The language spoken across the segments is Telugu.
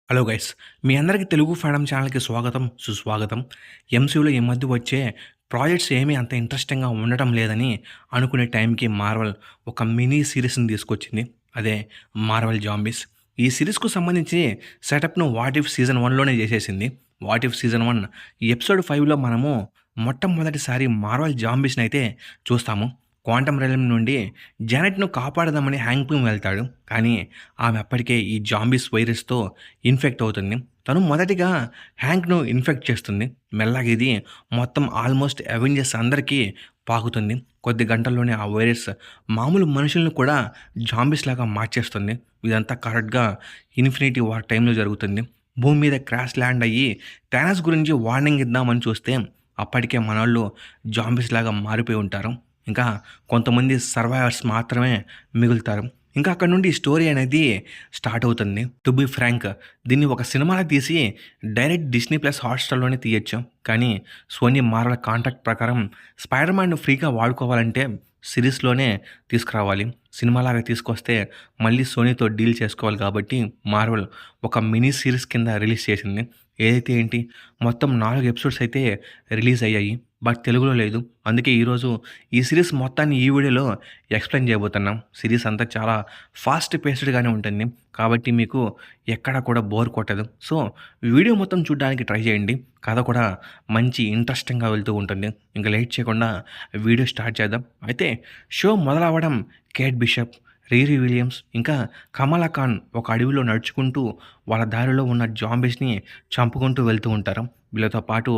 హలో గైస్, మీ అందరికీ తెలుగు ఫాడమ్ ఛానల్‌కి స్వాగతం, సుస్వాగతం. ఎంసీయూలో ఈ మధ్య వచ్చే ప్రాజెక్ట్స్ ఏమీ అంత ఇంట్రెస్టింగ్‌గా ఉండటం లేదని అనుకునే టైంకి మార్వెల్ ఒక మినీ సీరీస్‌ని తీసుకొచ్చింది. అదే మార్వెల్ జాంబీస్. ఈ సీరీస్‌కు సంబంధించి సెటప్‌ను వాట్ ఇఫ్ సీజన్ 1లోనే చేసేసింది. వాట్ ఇఫ్ సీజన్ 1 ఎపిసోడ్ 5లో మనము మొట్టమొదటిసారి మార్వెల్ జాంబీస్‌నైతే చూస్తాము. క్వాంటమ్ రెల్మ్ నుండి జానెట్‌ను కాపాడదామని హ్యాంక్ పిమ్ వెళ్తాడు. కానీ ఆమె అప్పటికే ఈ జాంబీస్ వైరస్‌తో ఇన్ఫెక్ట్ అవుతుంది. తను మొదటిగా హ్యాంక్‌ను ఇన్ఫెక్ట్ చేస్తుంది. మెల్లగా ఇది మొత్తం ఆల్మోస్ట్ అవెంజర్స్ అందరికీ పాకుతుంది. కొద్ది గంటల్లోనే ఆ వైరస్ మామూలు మనుషులను కూడా జాంబీస్‌లాగా మార్చేస్తుంది. ఇదంతా కరెక్ట్‌గా ఇన్ఫినిటీ వార్ టైంలో జరుగుతుంది. భూమి మీద క్రాష్ ల్యాండ్ అయ్యి థానోస్ గురించి వార్నింగ్ ఇద్దామని చూస్తే అప్పటికే మనోళ్ళు జాంబీస్‌లాగా మారిపోయి ఉంటారు. ఇంకా కొంతమంది సర్వైవర్స్ మాత్రమే మిగులుతారు. ఇంకా అక్కడ నుండి స్టోరీ అనేది స్టార్ట్ అవుతుంది. టు బీ ఫ్రాంక్, దీన్ని ఒక సినిమాలా తీసి డైరెక్ట్ డిస్నీ ప్లస్ హాట్‌స్టార్‌లోనే తీయొచ్చు. కానీ సోనీ మార్వెల్ కాంట్రాక్ట్ ప్రకారం స్పైడర్ మ్యాన్‌ను ఫ్రీగా వాడుకోవాలంటే సిరీస్‌లోనే తీసుకురావాలి. సినిమాలాగా తీసుకొస్తే మళ్ళీ సోనీతో డీల్ చేసుకోవాలి కాబట్టి మార్వెల్ ఒక మినీ సీరీస్ కింద రిలీజ్ చేసింది. ఏదైతే ఏంటి, మొత్తం 4 ఎపిసోడ్స్ అయితే రిలీజ్ అయ్యాయి. బట్ తెలుగులో లేదు. అందుకే ఈరోజు ఈ సీరీస్ మొత్తాన్ని ఈ వీడియోలో ఎక్స్‌ప్లెయిన్ చేయబోతున్నాం. సీరీస్ అంతా చాలా ఫాస్ట్ పేస్డ్‌గానే ఉంటుంది. కాబట్టి మీకు ఎక్కడ కూడా బోర్ కొట్టదు. సో, వీడియో మొత్తం చూడడానికి ట్రై చేయండి. కథ కూడా మంచి ఇంట్రెస్టింగ్‌గా వెళ్తూ ఉంటుంది. ఇంక లేట్ చేయకుండా వీడియో స్టార్ట్ చేద్దాం. అయితే షో మొదలవ్వడం కేట్ బిషప్, రీరీ విలియమ్స్ ఇంకా కమలా ఖాన్ ఒక అడవిలో నడుచుకుంటూ వాళ్ళ దారిలో ఉన్న జాంబీస్‌ని చంపుకుంటూ వెళ్తూ ఉంటారు. వీళ్ళతో పాటు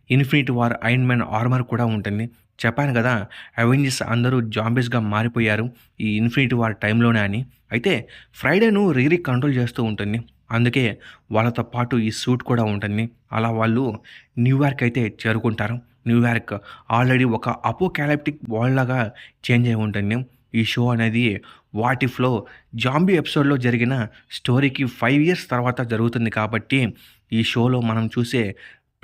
Infinity War Iron Man armour కూడా ఉంటుంది. చెప్పాను కదా, అవెంజర్స్ అందరూ జాంబీస్‌గా మారిపోయారు ఈ ఇన్ఫినిటీ వార్ టైంలోనే అని. అయితే ఫ్రైడేను రీరీ కంట్రోల్ చేస్తూ ఉంటుంది. అందుకే వాళ్ళతో పాటు ఈ సూట్ కూడా ఉంటుంది. అలా వాళ్ళు న్యూయార్క్ అయితే చేరుకుంటారు. న్యూయార్క్ ఆల్రెడీ ఒక అపోకాలిప్టిక్ వరల్డ్ లాగా చేంజ్ అయి ఉంటుంది. ఈ షో అనేది వాట్ ఇఫ్‌లో జాంబీ ఎపిసోడ్‌లో జరిగిన స్టోరీకి 5 ఇయర్స్ తర్వాత జరుగుతుంది కాబట్టి ఈ షోలో మనం చూసే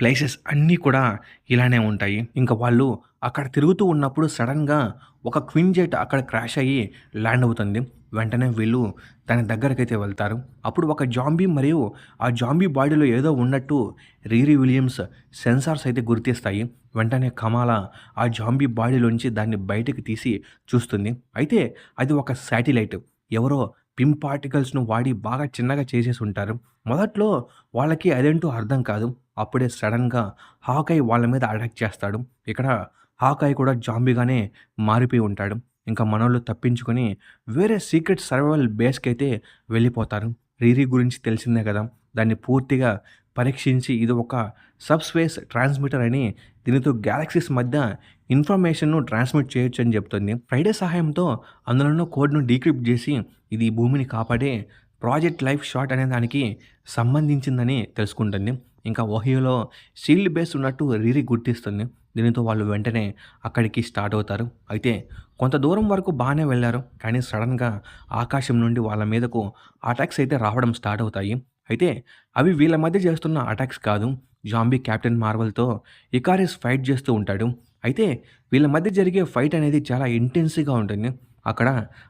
ప్లేసెస్ అన్నీ కూడా ఇలానే ఉంటాయి. ఇంక వాళ్ళు అక్కడ తిరుగుతూ ఉన్నప్పుడు సడెన్‌గా ఒక క్విన్ జెట్ అక్కడ క్రాష్ అయ్యి ల్యాండ్ అవుతుంది. వెంటనే వీళ్ళు దాని దగ్గరకైతే వెళ్తారు. అప్పుడు ఒక జాంబీ మరియు ఆ జాంబీ బాడీలో ఏదో ఉన్నట్టు రీరీ విలియమ్స్ సెన్సార్స్ అయితే గుర్తిస్తాయి. వెంటనే కమాలా ఆ జాంబీ బాడీలోంచి దాన్ని బయటకి తీసి చూస్తుంది. అయితే అది ఒక శాటిలైట్. ఎవరో పిమ్ పార్టికల్స్‌ను వాడి బాగా చిన్నగా చేసేసి ఉంటారు. మొదట్లో వాళ్ళకి అదేంటో అర్థం కాదు. అప్పుడే సడెన్‌గా హాకాయ్ వాళ్ళ మీద అటాక్ చేస్తాడు. ఇక్కడ హాకాయ్ కూడా జాంబీగానే మారిపోయి ఉంటాడు. ఇంకా మనోళ్ళు తప్పించుకొని వేరే సీక్రెట్ సర్వైవల్ బేస్‌కైతే వెళ్ళిపోతారు. రీరీ గురించి తెలిసిందే కదా! దాన్ని పూర్తిగా పరీక్షించి ఇది ఒక సబ్‌స్పేస్ ట్రాన్స్మిటర్ అని, దీనితో గ్యాలక్సీస్ మధ్య ఇన్ఫర్మేషన్‌ను ట్రాన్స్మిట్ చేయొచ్చని చెప్తుంది. ఫ్రైడే సహాయంతో అందులో ఉన్న కోడ్‌ను డీక్రిప్ట్ చేసి ఇది భూమిని కాపాడే ప్రాజెక్ట్ లైఫ్ షాట్ అనే దానికి సంబంధించిందని తెలుసుకుంటుంది. ఇంకా ఓహియోలో షీల్డ్ బేస్ ఉన్నట్టు రీరీ గుర్తిస్తుంది. దీనితో వాళ్ళు వెంటనే అక్కడికి స్టార్ట్ అవుతారు. అయితే కొంత దూరం వరకు బాగానే వెళ్లారు. కానీ సడెన్‌గా ఆకాశం నుండి వాళ్ళ మీదకు అటాక్స్ అయితే రావడం స్టార్ట్ అవుతాయి. అయితే అవి వీళ్ళ మధ్య చేస్తున్న అటాక్స్ కాదు. జాంబీ కెప్టెన్ మార్వెల్‌తో ఇకారిస్ ఫైట్ చేస్తూ ఉంటాడు. అయితే వీళ్ళ మధ్య జరిగే ఫైట్ అనేది చాలా ఇంటెన్స్‌గా ఉంటుంది. అక్కడ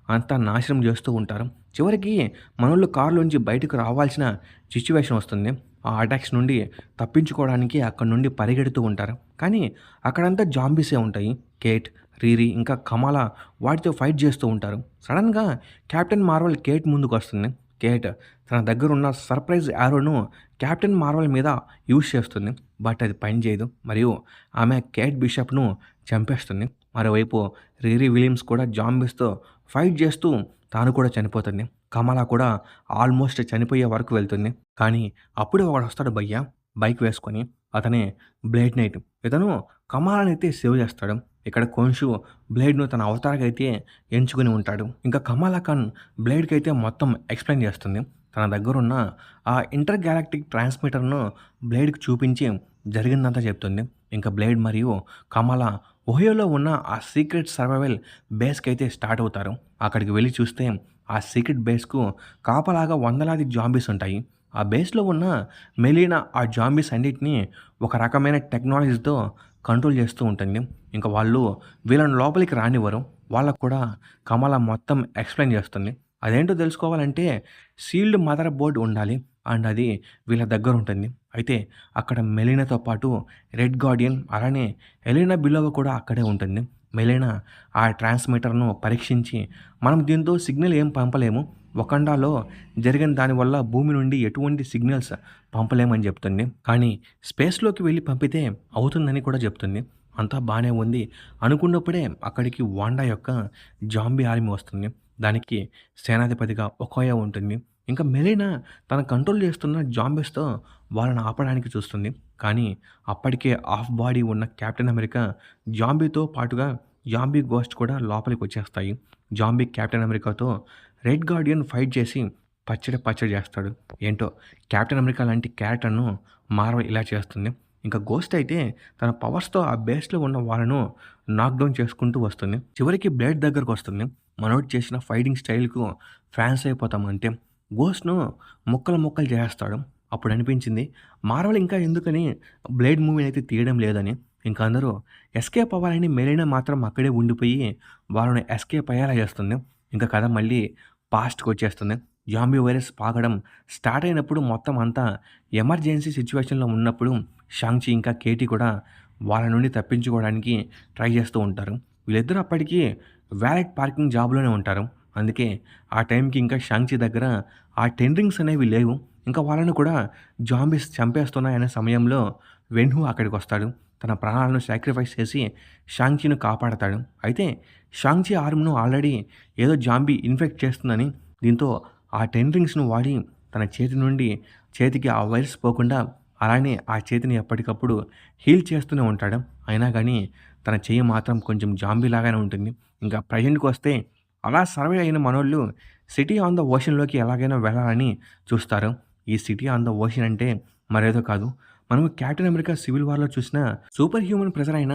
అంతా నాశనం చేస్తూ ఉంటారు. చివరికి మనోళ్ళు కారులోంచి బయటకు రావాల్సిన సిట్యుయేషన్ వస్తుంది. ఆ అటాక్స్ నుండి తప్పించుకోవడానికి అక్కడి నుండి పరిగెడుతూ ఉంటారు. కానీ అక్కడంతా జాంబీసే ఉంటాయి. కేట్, రీరీ ఇంకా కమాలా వాటితో ఫైట్ చేస్తూ ఉంటారు. సడన్‌గా కెప్టెన్ మార్వెల్ కేట్ ముందుకొస్తుంది. కేట్ తన దగ్గరున్న సర్ప్రైజ్ యారోను కెప్టెన్ మార్వెల్ మీద యూజ్ చేస్తుంది. బట్ అది పనిచేయదు. మరియు ఆమె కేట్ బిషప్‌ను చంపేస్తుంది. మరోవైపు రీరీ విలియమ్స్ కూడా జాంబీస్‌తో ఫైట్ చేస్తూ తాను కూడా చనిపోతుంది. కమలా కూడా ఆల్మోస్ట్ చనిపోయే వరకు వెళ్తుంది. కానీ అప్పుడే ఒకడొస్తాడు భయ్య బైక్ వేసుకొని. అతనే బ్లేడ్ నైట్. ఇతను కమలానైతే సేవ్ చేస్తాడు. ఇక్కడ ఖొన్షు బ్లేడ్‌ను తన అవతారకైతే ఎంచుకొని ఉంటాడు. ఇంకా కమలా ఖాన్ బ్లేడ్‌కైతే మొత్తం ఎక్స్‌ప్లెయిన్ చేస్తుంది. తన దగ్గరున్న ఆ ఇంటర్ గ్యాలాక్టిక్ ట్రాన్స్మిటర్‌ను బ్లేడ్‌కి చూపించి జరిగిందంతా చెప్తుంది. ఇంకా బ్లేడ్ మరియు కమలా ఒహియోలో ఉన్న ఆ సీక్రెట్ సర్వైవల్ బేస్‌కైతే స్టార్ట్ అవుతారు. అక్కడికి వెళ్లి చూస్తే ఆ సీక్రెట్ బేస్‌కు కాపలాగా వందలాది జాంబీస్ ఉంటాయి. ఆ బేస్‌లో ఉన్న మెలీనా ఆ జాంబీస్ అన్నిటిని ఒక రకమైన టెక్నాలజీతో కంట్రోల్ చేస్తూ ఉంటుంది. ఇంక వాళ్ళు వీళ్ళని లోపలికి రానివ్వరు. వాళ్ళకి కూడా కమల మొత్తం ఎక్స్‌ప్లెయిన్ చేస్తుంది. అదేంటో తెలుసుకోవాలంటే సీల్డ్ మదర్ బోర్డ్ ఉండాలి. అండ్ అది వీళ్ళ దగ్గరుంటుంది. అయితే అక్కడ మెలినాతో పాటు రెడ్ గార్డియన్ అలానే ఎలెనా బిలోవా కూడా అక్కడే ఉంటుంది. మెలినా ఆ ట్రాన్స్‌మిటర్‌ను పరీక్షించి మనం దీంతో సిగ్నల్ ఏం పంపలేము. వకండాలో జరిగిన దానివల్ల భూమి నుండి ఎటువంటి సిగ్నల్స్ పంపలేమని చెప్తుంది. కానీ స్పేస్‌లోకి వెళ్లి పంపితే అవుతుందని కూడా చెప్తుంది. అంతా బానే ఉంది. అనుకున్నప్పుడే అక్కడికి వాండా యొక్క జాంబీ ఆర్మీ వస్తుంది. దానికి సేనాధిపతిగా ఒకోయా ఉంటుంది. ఇంకా మెలినా తన కంట్రోల్ చేస్తున్న జాంబీస్‌తో వాళ్ళని ఆపడానికి చూస్తుంది. కానీ అప్పటికే హాఫ్ బాడీ ఉన్న కెప్టెన్ అమెరికా జాంబీతో పాటుగా జాంబీ గోస్ట్ కూడా లోపలికొచ్చేస్తాయి. జాంబీ కెప్టెన్ అమెరికాతో రెడ్ గార్డియన్ ఫైట్ చేసి పచ్చడి పచ్చడి చేస్తాడు. ఏంటో కెప్టెన్ అమెరికా లాంటి క్యారెక్టర్‌ను మార్వెల్ ఇలా చేస్తుంది. ఇంకా గోస్ట్ అయితే తన పవర్స్‌తో ఆ బేస్‌లో ఉన్న వాళ్ళను నాక్‌డౌన్ చేసుకుంటూ వస్తుంది. చివరికి బ్లేడ్ దగ్గరకొస్తుంది. మనోడు చేసిన ఫైటింగ్ స్టైల్‌కు ఫ్యాన్స్ అయిపోతాం అంతే. గోస్ట్‌ను ముక్కలు ముక్కలు చేసేస్తాడు. అప్పుడు అనిపించింది మార్వెల్ ఇంకా ఎందుకని బ్లేడ్ మూవీని అయితే తీయడం లేదని. ఇంక అందరూ ఎస్కేప్ అవ్వాలని మెలినా మాత్రం అక్కడే ఉండిపోయి వాళ్ళని ఎస్కేప్ అయ్యేలా చేస్తుంది. ఇంక కథ మళ్ళీ పాస్ట్‌కొచ్చేస్తుంది. జాంబీ వైరస్ పాకడం స్టార్ట్ అయినప్పుడు మొత్తం అంతా ఎమర్జెన్సీ సిట్యుయేషన్‌లో ఉన్నప్పుడు షాంగ్-చి ఇంకా కేటీ కూడా వాళ్ళ నుండి తప్పించుకోవడానికి ట్రై చేస్తూ ఉంటారు. వీళ్ళిద్దరూ అప్పటికి వాలెట్ పార్కింగ్ జాబ్‌లోనే ఉంటారు. అందుకే ఆ టైంకి ఇంకా షాంగ్-చి దగ్గర ఆ 10 రింగ్స్ అనేవి లేవు. ఇంకా వాళ్ళను కూడా జాంబీస్ చంపేస్తున్నాయనే సమయంలో వెన్‌హూ అక్కడికొస్తాడు. తన ప్రాణాలను సాక్రిఫైస్ చేసి షాంగ్-చిను కాపాడతాడు. అయితే షాంగ్-చి ఆర్మ్‌ను ఆల్రెడీ ఏదో జాంబీ ఇన్ఫెక్ట్ చేస్తుందని దీంతో ఆ 10 రింగ్స్‌ను వాడి తన చేతి నుండి చేతికి ఆ వైరస్ పోకుండా అలానే ఆ చేతిని ఎప్పటికప్పుడు హీల్ చేస్తూనే ఉంటాడు. అయినా గానీ తన చెయ్యి మాత్రం కొంచెం జాంబీ లాగానే ఉంటుంది. ఇంకా ప్రెజెంట్‌కొస్తే అలా సర్వే అయిన మనోళ్ళు సిటీ ఆన్ ద ఓషన్‌లోకి ఎలాగైనా వెళ్ళాలని చూస్తారు. ఈ సిటీ ఆన్ ద ఓషన్ అంటే మరేదో కాదు. మనం కెప్టెన్ అమెరికా సివిల్ వార్‌లో చూసిన సూపర్ హ్యూమన్ ప్రెజర్ అయిన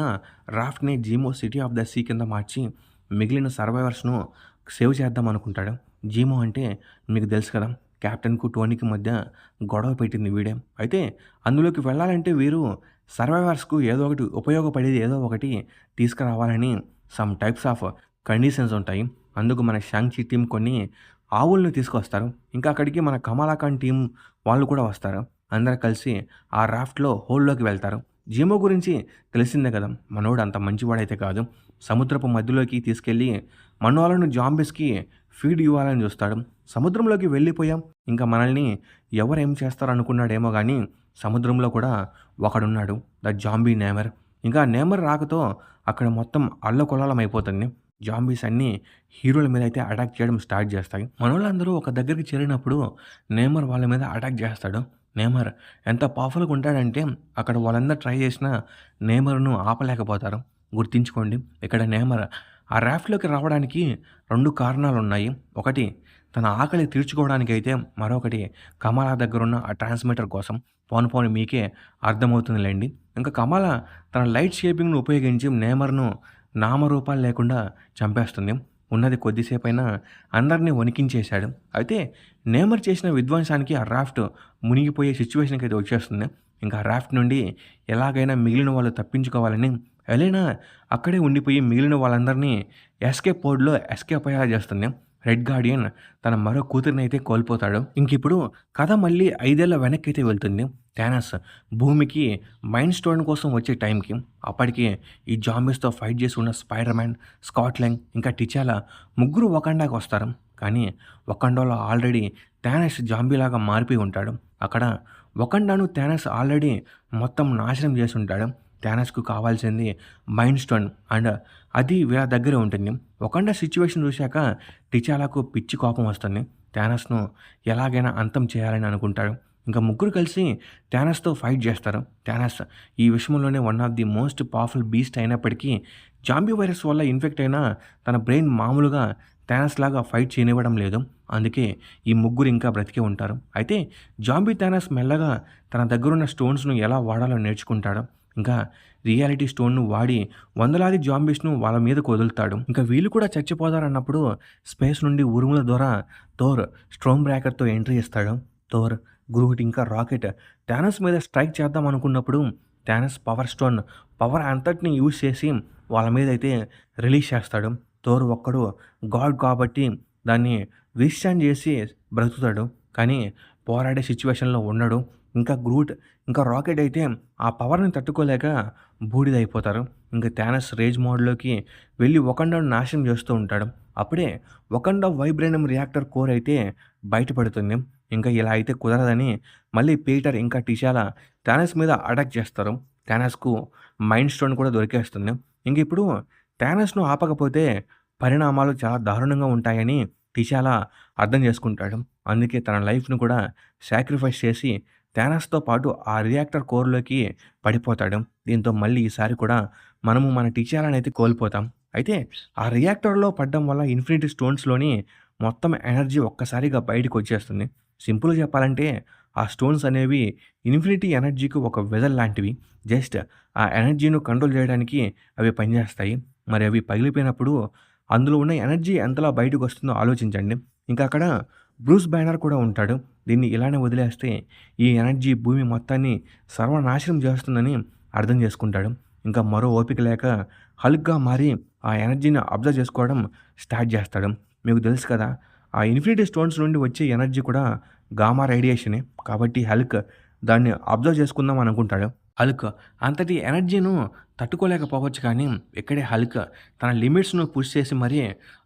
రాఫ్ట్‌ని జీమో సిటీ ఆఫ్ ద సీ కింద మార్చి మిగిలిన సర్వైవర్స్‌ను సేవ్ చేద్దాం అనుకుంటాడు. జీమో అంటే మీకు తెలుసు కదా! కెప్టెన్‌కు, టోనీకి మధ్య గొడవ పెట్టింది వీడే. అయితే అందులోకి వెళ్ళాలంటే వీరు సర్వైవర్స్‌కు ఏదో ఒకటి ఉపయోగపడేది ఏదో ఒకటి తీసుకురావాలని సమ్ టైప్స్ ఆఫ్ కండిషన్స్ ఉంటాయి. అందుకు మన షాంగ్-చి టీమ్ కొన్ని ఆవులను తీసుకొస్తారు. ఇంకా అక్కడికి మన కమలా ఖాన్ టీమ్ వాళ్ళు కూడా వస్తారు. అందరూ కలిసి ఆ రాఫ్ట్‌లో హోల్‌లోకి వెళ్తారు. జీమో గురించి తెలిసిందే కదా! మనోడు అంత మంచివాడైతే కాదు. సముద్రపు మధ్యలోకి తీసుకెళ్ళి మనోళ్ళను జాంబీస్‌కి ఫీడ్ ఇవ్వాలని చూస్తాడు. సముద్రంలోకి వెళ్ళిపోయాం. ఇంకా మనల్ని ఎవరేం చేస్తారనుకున్నాడేమో గానీ సముద్రంలో కూడా ఒకడున్నాడు. The zombie namer. ఇంకా నేమర్ రాకతో అక్కడ మొత్తం అల్లకొల్లాలమైపోతుంది. జాంబీస్ అన్నీ హీరోల మీద అయితే అటాక్ చేయడం స్టార్ట్ చేస్తాయి. మనోళ్ళందరూ ఒక దగ్గరికి చేరినప్పుడు నేమర్ వాళ్ళ మీద అటాక్ చేస్తాడు. నేమర్ ఎంత పవర్‌ఫుల్‌గా ఉంటాడంటే అక్కడ వాళ్ళందరూ ట్రై చేసినా నేమర్‌ను ఆపలేకపోతారు. గుర్తుంచుకోండి ఇక్కడ నేమర్ ఆ రాఫ్ట్‌లోకి రావడానికి 2 కారణాలున్నాయి. ఒకటి తన ఆకలి తీర్చుకోవడానికైతే, మరొకటి కమలా దగ్గరున్న ఆ ట్రాన్స్‌మిటర్ కోసం. పోను పోను మీకే అర్థమవుతుందిలెండి. ఇంకా కమల తన లైట్ షేపింగ్‌ను ఉపయోగించి నేమర్‌ను నామరూపాలు లేకుండా చంపేస్తుంది. ఉన్నది కొద్దిసేపైనా అందరిని వణికించేశాడు. అయితే నేమర్ చేసిన విధ్వంసానికి ఆ రాఫ్ట్ మునిగిపోయే సిట్యుయేషన్‌కైతే వచ్చేస్తుంది. ఇంకా ఆ రాఫ్ట్ నుండి ఎలాగైనా మిగిలిన వాళ్ళు తప్పించుకోవాలని ఎలెనా అక్కడే ఉండిపోయి మిగిలిన వాళ్ళందరినీ ఎస్కేప్ పోడ్‌లో ఎస్కేప్ అయ్యేలా చేస్తుంది. రెడ్ గార్డియన్ తన మరో కూతురినైతే కోల్పోతాడు. ఇంకిప్పుడు కథ మళ్ళీ 5 ఏళ్ల వెనక్కైతే వెళ్తుంది. థానస్ భూమికి మైండ్ స్టోన్ కోసం వచ్చే టైంకి అప్పటికి ఈ జాంబీస్‌తో ఫైట్ చేసి ఉన్న స్పైడర్ మ్యాన్, స్కాట్ లంగ్ ఇంకా టిచాలా ముగ్గురు వకండాకి వస్తారు. కానీ వకండాలో ఆల్రెడీ థానస్ జాంబీలాగా మారిపోయి ఉంటాడు. అక్కడ వకండాను థానస్ ఆల్రెడీ మొత్తం నాశనం చేసి ఉంటాడు. థానస్‌కు కావాల్సింది మైండ్ స్టోన్ అండ్ అది వీళ్ళ దగ్గరే ఉంటుంది. వకండా సిట్యుయేషన్ చూశాక టిచాలాకు పిచ్చి కోపం వస్తుంది. థానస్‌ను ఎలాగైనా అంతం చేయాలని అనుకుంటాడు. ఇంకా ముగ్గురు కలిసి థానస్‌తో ఫైట్ చేస్తారు. థానస్ ఈ విషయంలోనే one of the most powerful beast అయినప్పటికీ జాంబీ వైరస్ వల్ల ఇన్ఫెక్ట్ అయిన తన బ్రెయిన్ మామూలుగా థానస్ లాగా ఫైట్ చేయనివ్వడం లేదు. అందుకే ఈ ముగ్గురు ఇంకా బ్రతికే ఉంటారు. అయితే జాంబీ థానస్ మెల్లగా తన దగ్గరున్న స్టోన్స్‌ను ఎలా వాడాలో నేర్చుకుంటాడు. ఇంకా రియాలిటీ స్టోన్‌ను వాడి వందలాది జాంబీస్‌ను వాళ్ళ మీదకు వదులుతాడు. ఇంకా వీళ్ళు కూడా చచ్చిపోతారన్నప్పుడు స్పేస్ నుండి ఉరుముల ద్వారా థోర్ స్ట్రోమ్ బ్రేకర్‌తో ఎంట్రీ ఇస్తాడు. థోర్, గ్రూట్ ఇంకా రాకెట్ థానస్ మీద స్ట్రైక్ చేద్దాం అనుకున్నప్పుడు థానస్ పవర్ స్టోన్ పవర్ అంతటిని యూజ్ చేసి వాళ్ళ మీద అయితే రిలీజ్ చేస్తాడు. థోర్ ఒక్కడు గాడ్ కాబట్టి దాన్ని విత్‌స్టాండ్ చేసి బ్రతుకుతాడు. కానీ పోరాడే సిట్యుయేషన్‌లో ఉండడు. ఇంకా గ్రూట్, ఇంకా రాకెట్ అయితే ఆ పవర్‌ని తట్టుకోలేక బూడిదయిపోతారు. ఇంక థానస్ రేజ్ మోడ్‌లోకి వెళ్లి వకండాను నాశనం చేస్తూ ఉంటాడు. అప్పుడే వకండా వైబ్రేనియం రియాక్టర్ కోర్ అయితే బయటపడుతుంది. ఇంకా ఇలా అయితే కుదరదని మళ్ళీ పీటర్ ఇంకా టిషాలా థానస్ మీద అటాక్ చేస్తారు. థానస్‌కు మైండ్ స్టోన్ కూడా దొరికేస్తుంది. ఇంకిప్పుడు థానస్‌ను ఆపకపోతే పరిణామాలు చాలా దారుణంగా ఉంటాయని టిషాలా అర్థం చేసుకుంటాడు. అందుకే తన లైఫ్‌ని కూడా సాక్రిఫైస్ చేసి థానస్‌తో పాటు ఆ రియాక్టర్ కోర్‌లోకి పడిపోతాడు. దీంతో మళ్ళీ ఈసారి కూడా మనము మన టిషాలానైతే కోల్పోతాం. అయితే ఆ రియాక్టర్‌లో పడ్డం వల్ల ఇన్ఫినిటీ స్టోన్స్‌లోని మొత్తం ఎనర్జీ ఒక్కసారిగా బయటికొచ్చేస్తుంది. సింపుల్‌గా చెప్పాలంటే ఆ స్టోన్స్ అనేవి ఇన్ఫినిటీ ఎనర్జీకి ఒక వెసెల్ లాంటివి. జస్ట్ ఆ ఎనర్జీ‌ను కంట్రోల్ చేయడానికి అవి పనిచేస్తాయి. మరి అవి పగిలిపోయినప్పుడు అందులో ఉన్న ఎనర్జీ ఎంతలా బయటకొస్తుందో ఆలోచించండి. ఇంకా అక్కడ బ్రూస్ బ్యానర్ కూడా ఉంటాడు. దీన్ని ఇలానే వదిలేస్తే ఈ ఎనర్జీ భూమి మొత్తాన్ని సర్వనాశనం చేస్తుందని అర్థం చేసుకుంటాడు. ఇంకా మరో ఓపిక లేక హల్క్‌గా మారి ఆ ఎనర్జీని అబ్జర్వ్ చేసుకోవడం స్టార్ట్ చేస్తాడు. మీకు తెలుసు కదా! ఆ ఇన్ఫినిటీ స్టోన్స్ నుండి వచ్చే ఎనర్జీ కూడా గామా రేడియేషనే. కాబట్టి హల్క్ దాన్ని అబ్జర్వ్ చేసుకుందాం అని అనుకుంటాడు. హల్క్ అంతటి ఎనర్జీను తట్టుకోలేకపోవచ్చు కానీ, ఇక్కడే హల్క్ తన లిమిట్స్‌ను పుష్ చేసి మరీ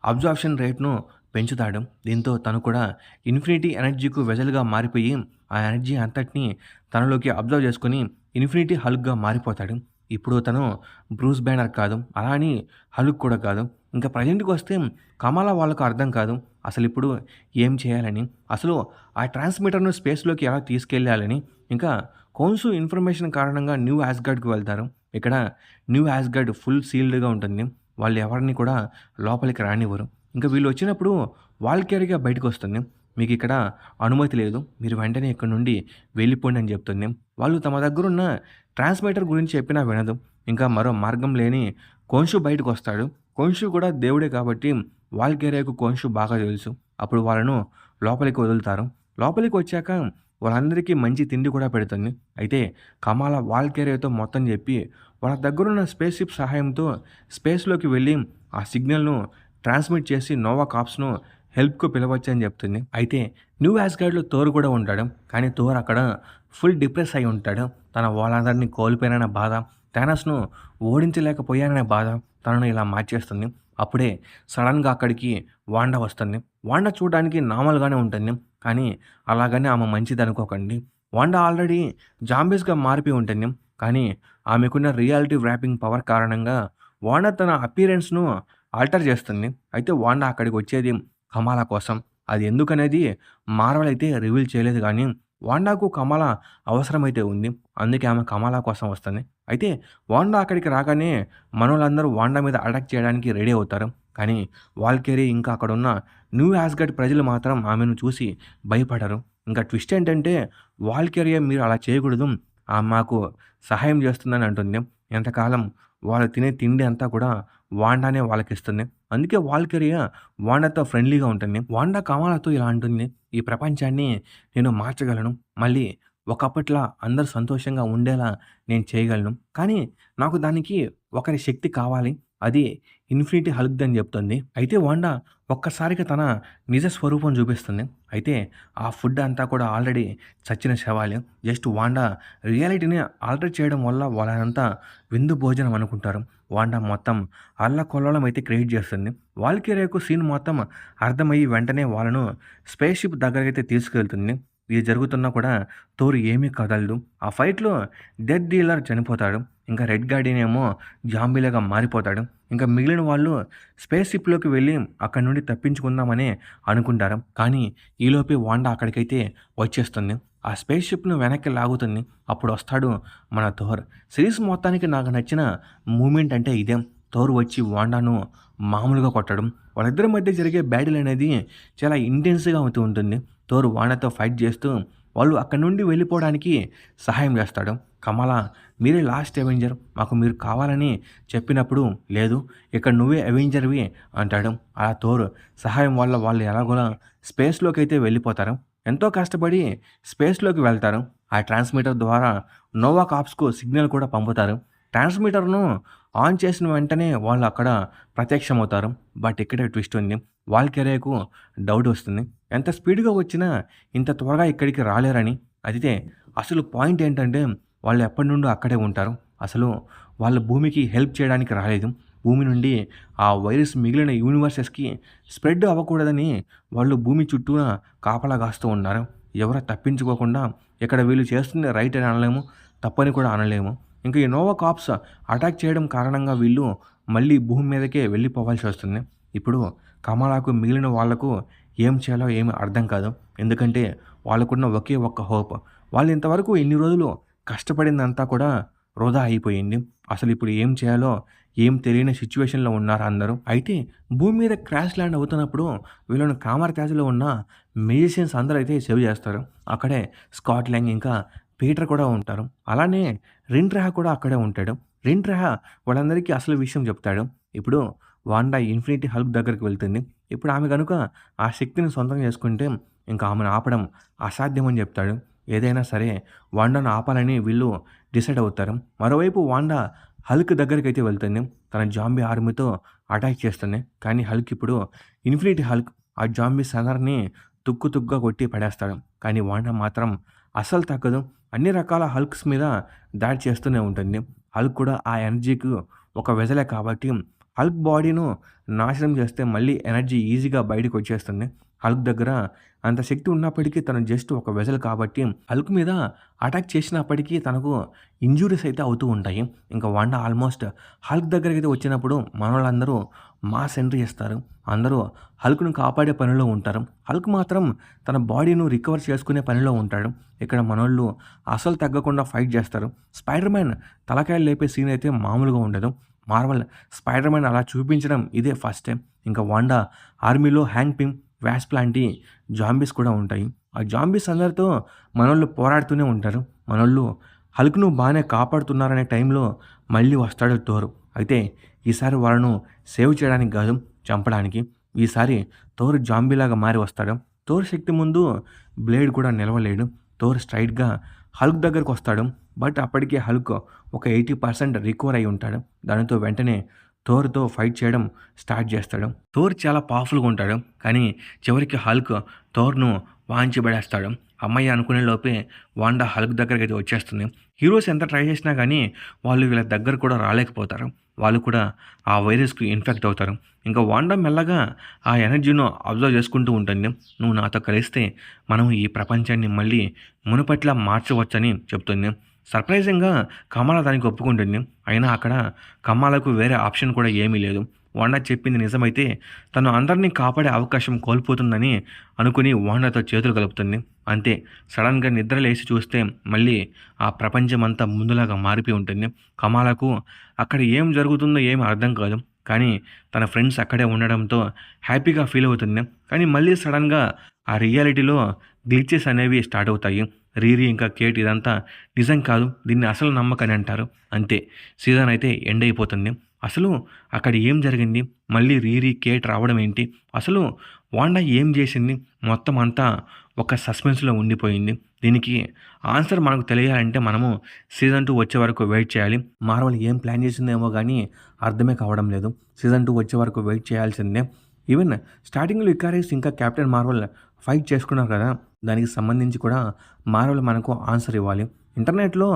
అబ్జార్ప్షన్ రేట్‌ను పెంచుతాడు. దీంతో తను కూడా ఇన్ఫినిటీ ఎనర్జీకి వెసెల్‌గా మారిపోయి, ఆ ఎనర్జీ అంతటిని తనలోకి అబ్జర్వ్ చేసుకొని ఇన్ఫినిటీ హల్క్‌గా మారిపోతాడు. ఇప్పుడు తను బ్రూస్ బ్యానర్ కాదు. అలా అని హల్క్ కూడా కాదు. ఇంకా ప్రెజెంట్‌కొస్తే కమలా వాళ్ళకి అర్థం కాదు. అసలిప్పుడు ఏం చేయాలని? అసలు ఆ ట్రాన్స్‌మిటర్‌ను స్పేస్‌లోకి ఎలా తీసుకెళ్ళాలని? ఇంకా ఖోన్సు ఇన్ఫర్మేషన్ కారణంగా న్యూ యాస్గార్డ్‌కి వెళ్తారు. ఇక్కడ న్యూ యాస్గార్డ్ ఫుల్ సీల్డ్‌గా ఉంటుంది. వాళ్ళు ఎవరిని కూడా లోపలికి రానివ్వరు. ఇంకా వీళ్ళొచ్చినప్పుడు వాల్కిరియా బయటకొస్తుంది. మీకిక్కడ అనుమతి లేదు. మీరు వెంటనే ఇక్కడి నుండి వెళ్ళిపోండి అని చెప్తుంది. వాళ్ళు తమ దగ్గరున్న ట్రాన్స్‌మిటర్ గురించి చెప్పినా వినదు. ఇంకా మరో మార్గం లేని ఖోన్షు బయటకొస్తాడు. ఖోన్షు కూడా దేవుడే కాబట్టి వాల్కిరియాకు ఖోన్షు బాగా తెలుసు. అప్పుడు వాళ్ళను లోపలికి వదులుతారు. లోపలికి వచ్చాక వాళ్ళందరికీ మంచి తిండి కూడా పెడుతుంది. అయితే కమాలా వాల్కిరియాతో మొత్తం చెప్పి వాళ్ళ దగ్గరున్న స్పేస్ షిప్ సహాయంతో స్పేస్‌లోకి వెళ్ళి ఆ సిగ్నల్‌ను ట్రాన్స్మిట్ చేసి నోవా కార్ప్స్‌ను హెల్ప్‌కు పిలవచ్చని చెప్తుంది. అయితే న్యూ యాస్గార్డ్‌లో థోర్ కూడా ఉంటాడు. కానీ థోర్ అక్కడ ఫుల్ డిప్రెస్ అయి ఉంటాడు. తన వాళ్ళందరిని కోల్పోయాననే బాధ, థానస్‌ను ఓడించలేకపోయాననే బాధ తనను ఇలా మార్చేస్తుంది. అప్పుడే సడెన్‌గా అక్కడికి వాండా వస్తుంది. వాండా చూడడానికి నార్మల్‌గానే ఉంటుంది. కానీ అలాగని ఆమె మంచిదనుకోకండి. వాండా ఆల్రెడీ జాంబీస్‌గా మారిపోయి ఉంటుంది. కానీ ఆమెకున్న రియాలిటీ వ్రాపింగ్ పవర్ కారణంగా వాండా తన అపియరెన్స్‌ను ఆల్టర్ చేస్తుంది. అయితే వాండా అక్కడికి వచ్చేది కమాలా కోసం. అది ఎందుకనేది మార్వెల్ అయితే రివీల్ చేయలేదు గానీ, వాండాకు కమలా అవసరమైతే ఉంది. అందుకే ఆమె కమలా కోసం వస్తుంది. అయితే వాండా అక్కడికి రాగానే మనోళ్ళందరూ వాండా మీద అటాక్ చేయడానికి రెడీ అవుతారు. కానీ వాల్కిరీ ఇంకా అక్కడున్న న్యూ యాస్గార్డ్ ప్రజలు మాత్రం ఆమెను చూసి భయపడరు. ఇంకా ట్విస్ట్ ఏంటంటే వాల్కిరియా మీరు అలా చేయకూడదు. ఆమె మాకు సహాయం చేస్తుందని అంటుంది. ఎంతకాలం వాళ్ళు తినే తిండి అంతా కూడా వాండానే వాళ్ళకిస్తుంది. అందుకే వాల్కిరియా వాండాతో ఫ్రెండ్లీగా ఉంటుంది. వాండా కమలాతో ఇలా అంటుంది. ఈ ప్రపంచాన్ని నేను మార్చగలను. మళ్ళీ ఒకప్పట్లా అందరూ సంతోషంగా ఉండేలా నేను చేయగలను. కానీ నాకు దానికి ఒకరి శక్తి కావాలి. అది ఇన్ఫినిటీ హల్క్‌దని చెప్తుంది. అయితే వాండా ఒక్కసారిగా తన నిజ స్వరూపం చూపిస్తుంది. అయితే ఆ ఫుడ్ అంతా కూడా ఆల్రెడీ చచ్చిన శవాలే. జస్ట్ వాండా రియాలిటీని ఆల్టర్ చేయడం వల్ల వాళ్ళనంతా విందు భోజనం అనుకుంటారు. వాండా మొత్తం అల్లకల్లోలం అయితే క్రియేట్ చేస్తుంది. వాల్కిరియాకు సీన్ మొత్తం అర్థమయ్యి వెంటనే వాళ్ళను స్పేస్ షిప్ దగ్గరకైతే తీసుకెళ్తుంది. ఇది జరుగుతున్నా కూడా థోర్ ఏమీ కదలడు. ఆ ఫైట్‌లో డెత్ డీలర్ చనిపోతాడు. ఇంకా రెడ్ గార్డియన్ ఏమో జాంబీలాగా మారిపోతాడు. ఇంకా మిగిలిన వాళ్ళు స్పేస్ షిప్‌లోకి వెళ్ళి అక్కడి నుండి తప్పించుకుందామని అనుకుంటారు. కానీ ఈలోపే వాండా అక్కడికైతే వచ్చేస్తుంది. ఆ స్పేస్ షిప్‌ను వెనక్కి లాగుతుంది. అప్పుడు వస్తాడు మన థోర్. సిరీస్ మొత్తానికి నాకు నచ్చిన మూమెంట్ అంటే ఇదే. థోర్ వచ్చి వాండాను మామూలుగా కొట్టడం. వాళ్ళిద్దరి మధ్య జరిగే బ్యాటిల్ అనేది చాలా ఇంటెన్స్‌గా అవుతూ ఉంటుంది. థోర్ వాండాతో ఫైట్ చేస్తూ వాళ్ళు అక్కడి నుండి వెళ్ళిపోవడానికి సహాయం చేస్తాడు. కమలా మీరే లాస్ట్ అవెంజర్, మాకు మీరు కావాలని చెప్పినప్పుడు లేదు, ఇక్కడ నువ్వే అవెంజర్‌వి అంటాడు. అలా థోర్ సహాయం వల్ల వాళ్ళు ఎలాగోలా స్పేస్‌లోకి అయితే వెళ్ళిపోతారు. ఎంతో కష్టపడి స్పేస్‌లోకి వెళ్తారు. ఆ ట్రాన్స్మిటర్ ద్వారా నోవా కార్ప్స్‌కు సిగ్నల్ కూడా పంపుతారు. ట్రాన్స్మిటర్‌ను ఆన్ చేసిన వెంటనే వాళ్ళు అక్కడ ప్రత్యక్షమవుతారు. బట్ ఇక్కడే ట్విస్ట్ ఉంది. వాల్కిరియాకు డౌట్ వస్తుంది. ఎంత స్పీడ్‌గా వచ్చినా ఇంత త్వరగా ఇక్కడికి రాలేరని. అయితే అసలు పాయింట్ ఏంటంటే వాళ్ళు ఎప్పటినుండో అక్కడే ఉంటారు. అసలు వాళ్ళు భూమికి హెల్ప్ చేయడానికి రాలేదు. భూమి నుండి ఆ వైరస్ మిగిలిన యూనివర్సెస్‌కి స్ప్రెడ్ అవ్వకూడదని వాళ్ళు భూమి చుట్టూన కాపలా కాస్తూ ఉన్నారు. ఎవరు తప్పించుకోకుండా ఇక్కడ వీళ్ళు చేస్తుంది రైట్ అని అనలేము. తప్పని కూడా అనలేము. ఇంక ఈ నోవా కార్ప్స్ అటాక్ చేయడం కారణంగా వీళ్ళు మళ్ళీ భూమి మీదకే వెళ్ళిపోవాల్సి వస్తుంది. ఇప్పుడు కమలాకు మిగిలిన వాళ్ళకు ఏం చేయాలో ఏమి అర్థం కాదు. ఎందుకంటే వాళ్ళకున్న ఒకే ఒక్క హోప్. వాళ్ళు ఇంతవరకు ఇన్ని రోజులు కష్టపడిందంతా కూడా వృధా అయిపోయింది. అసలు ఇప్పుడు ఏం చేయాలో ఏం తెలియని సిట్యుయేషన్‌లో ఉన్నారు అందరూ. అయితే భూమి మీద క్రాష్ ల్యాండ్ అవుతున్నప్పుడు వీళ్ళని కామర్ క్యాచ్‌లో ఉన్న మ్యూజిషియన్స్ అందరూ అయితే సేవ్ చేస్తారు. అక్కడే స్కాట్ లాంగ్ ఇంకా పీటర్ కూడా ఉంటారు. అలానే రింట్రెహా కూడా అక్కడే ఉంటాడు. రింట్రెహా వాళ్ళందరికీ అసలు విషయం చెప్తాడు. ఇప్పుడు వాండా ఇన్ఫినిటీ హల్క్ దగ్గరికి వెళ్తుంది. ఇప్పుడు ఆమె గనుక ఆ శక్తిని సొంతం చేసుకుంటే ఇంకా ఆమెను ఆపడం అసాధ్యం అని చెప్తాడు. ఏదైనా సరే వాండాను ఆపాలని వీళ్ళు డిసైడ్ అవుతారు. మరోవైపు వాండా హల్క్ దగ్గరికైతే వెళ్తుంది. తన జాంబీ ఆర్మీతో అటాక్ చేస్తుంది. కానీ హల్క్ ఇప్పుడు ఇన్ఫినిటీ హల్క్ ఆ జాంబీస్ అందరిని తుక్కు తుక్కుగా కొట్టి పడేస్తాడు. కానీ వాండా మాత్రం అస్సలు తగ్గదు. అన్ని రకాల హల్క్స్ మీద దాడి చేస్తూనే ఉంటుంది. హల్క్ కూడా ఆ ఎనర్జీకి ఒక వెసలే కాబట్టి హల్క్ బాడీను నాశనం చేస్తే మళ్ళీ ఎనర్జీ ఈజీగా బయటకు వచ్చేస్తుంది. హల్క్ దగ్గర అంత శక్తి ఉన్నప్పటికీ తను జస్ట్ ఒక వెసల్ కాబట్టి హల్క్ మీద అటాక్ చేసినప్పటికీ తనకు ఇంజ్యూరీస్ అయితే అవుతూ ఉంటాయి. ఇంకా వాండా ఆల్మోస్ట్ హల్క్ దగ్గరికి వచ్చినప్పుడు మనోళ్ళందరూ మాస్ ఎంట్రీ ఇస్తారు. అందరూ హల్క్‌ను కాపాడే పనిలో ఉంటారు. హల్క్ మాత్రం తన బాడీను రికవర్ చేసుకునే పనిలో ఉంటాడు. ఇక్కడ మనోళ్ళు అసలు తగ్గకుండా ఫైట్ చేస్తారు. స్పైడర్ మ్యాన్ తలకాయలు లేపే సీన్ అయితే మామూలుగా ఉండదు. మార్వెల్ స్పైడర్ మ్యాన్ అలా చూపించడం ఇదే ఫస్ట్ టైం. ఇంకా వాండా ఆర్మీలో హ్యాంగ్ పిమ్, వాస్ప్ లాంటి జాంబీస్ కూడా ఉంటాయి. ఆ జాంబీస్ అందరితో మనోళ్ళు పోరాడుతూనే ఉంటారు. మనోళ్ళు హల్క్‌ను బాగానే కాపాడుతున్నారనే టైంలో మళ్ళీ వస్తాడు థోర్. అయితే ఈసారి వాళ్ళను సేవ్ చేయడానికి కాదు, చంపడానికి. ఈసారి థోర్ జాంబీలాగా మారి వస్తాడు. థోర్ శక్తి ముందు బ్లేడ్ కూడా నిలవలేడు. థోర్ స్ట్రైట్‌గా హల్క్ దగ్గరకు వస్తాడు. బట్ అప్పటికే హల్క్ ఒక 80% రికవర్ అయి ఉంటాడు. దానితో వెంటనే థోర్‌తో ఫైట్ చేయడం స్టార్ట్ చేస్తాడు. థోర్ చాలా పవర్‌ఫుల్‌గా ఉంటాడు. కానీ చివరికి హల్క్ థోర్‌ను వాయించి పడేస్తాడు. హమ్మయ్య అనుకునే లోపే వాండా హల్క్ దగ్గరికైతే వచ్చేస్తుంది. హీరోస్ ఎంత ట్రై చేసినా కానీ వాళ్ళు వీళ్ళ దగ్గర కూడా రాలేకపోతారు. వాళ్ళు కూడా ఆ వైరస్‌కి ఇన్ఫెక్ట్ అవుతారు. ఇంకా వాండా మెల్లగా ఆ ఎనర్జీను అబ్జర్వ్ చేసుకుంటూ ఉంటుంది. నువ్వు నాతో కలిస్తే మనం ఈ ప్రపంచాన్ని మళ్ళీ మునుపట్లా మార్చవచ్చని చెప్తుంది. సర్ప్రైజింగ్‌గా కమల దానికి ఒప్పుకుంటుంది. అయినా అక్కడ కమలకు వేరే ఆప్షన్ కూడా ఏమీ లేదు. వాండా చెప్పింది నిజమైతే తను అందరినీ కాపాడే అవకాశం కోల్పోతుందని అనుకుని వాండాతో చేతులు కలుపుతుంది. అంతే సడన్‌గా నిద్ర లేచి చూస్తే మళ్ళీ ఆ ప్రపంచమంతా ముందులాగా మారిపోయి ఉంటుంది. కమలకు అక్కడ ఏం జరుగుతుందో ఏమి అర్థం కాదు. కానీ తన ఫ్రెండ్స్ అక్కడే ఉండడంతో హ్యాపీగా ఫీల్ అవుతుంది. కానీ మళ్ళీ సడన్‌గా ఆ రియాలిటీలో గ్లిచెస్ అనేవి స్టార్ట్ అవుతాయి. రీరీ ఇంకా కేట్ ఇదంతా నిజం కాదు, దీన్ని అసలు నమ్మకని అంటారు. అంతే సీజన్ అయితే ఎండ్ అయిపోతుంది. అసలు అక్కడ ఏం జరిగింది? మళ్ళీ రీరీ, కేట్ రావడం ఏంటి? అసలు వాండా ఏం చేసింది? మొత్తం అంతా ఒక సస్పెన్స్‌లో ఉండిపోయింది. దీనికి ఆన్సర్ మనకు తెలియాలంటే మనము సీజన్ 2 వచ్చే వరకు వెయిట్ చేయాలి. మార్వెల్ ఏం ప్లాన్ చేసిందేమో గానీ అర్థమే కావడం లేదు. సీజన్ 2 వచ్చే వరకు వెయిట్ చేయాల్సిందే. ఈవెన్ స్టార్టింగ్‌లో ఇకారిస్ ఇంకా కెప్టెన్ మార్వెల్ ఫైట్ చేసుకున్నారు కదా! దానికి సంబంధించి కూడా మార్వెల్ మనకు ఆన్సర్ ఇవ్వాలి. ఇంటర్నెట్‌లో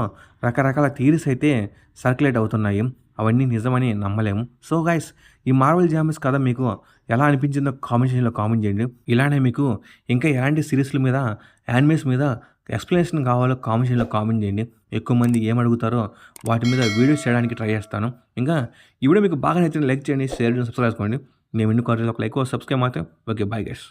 రకరకాల థియరీస్ అయితే సర్క్యులేట్ అవుతున్నాయి. అవన్నీ నిజమని నమ్మలేము. సో గైస్, ఈ మార్వెల్ జాంబీస్ కథ మీకు ఎలా అనిపించిందో కామెంట్ సెక్షన్‌లో కామెంట్ చేయండి. ఇలానే మీకు ఇంకా ఎలాంటి సీరీస్‌ల మీద, యానిమేస్ మీద ఎక్స్‌ప్లనేషన్ కావాలో కామెంట్ సెక్షన్‌లో కామెంట్ చేయండి. ఎక్కువ మంది ఏం అడుగుతారో వాటి మీద వీడియోస్ చేయడానికి ట్రై చేస్తాను. ఇంకా ఈ వీడియో మీకు బాగా నచ్చితే లైక్ చేయండి, షేర్ చేయండి, సబ్స్క్రైబ్ చేసుకోండి. మేము ఎన్ని కావాలో ఒక లైక్, సబ్స్క్రైబ్ మాత్రం. Okay, bye guys.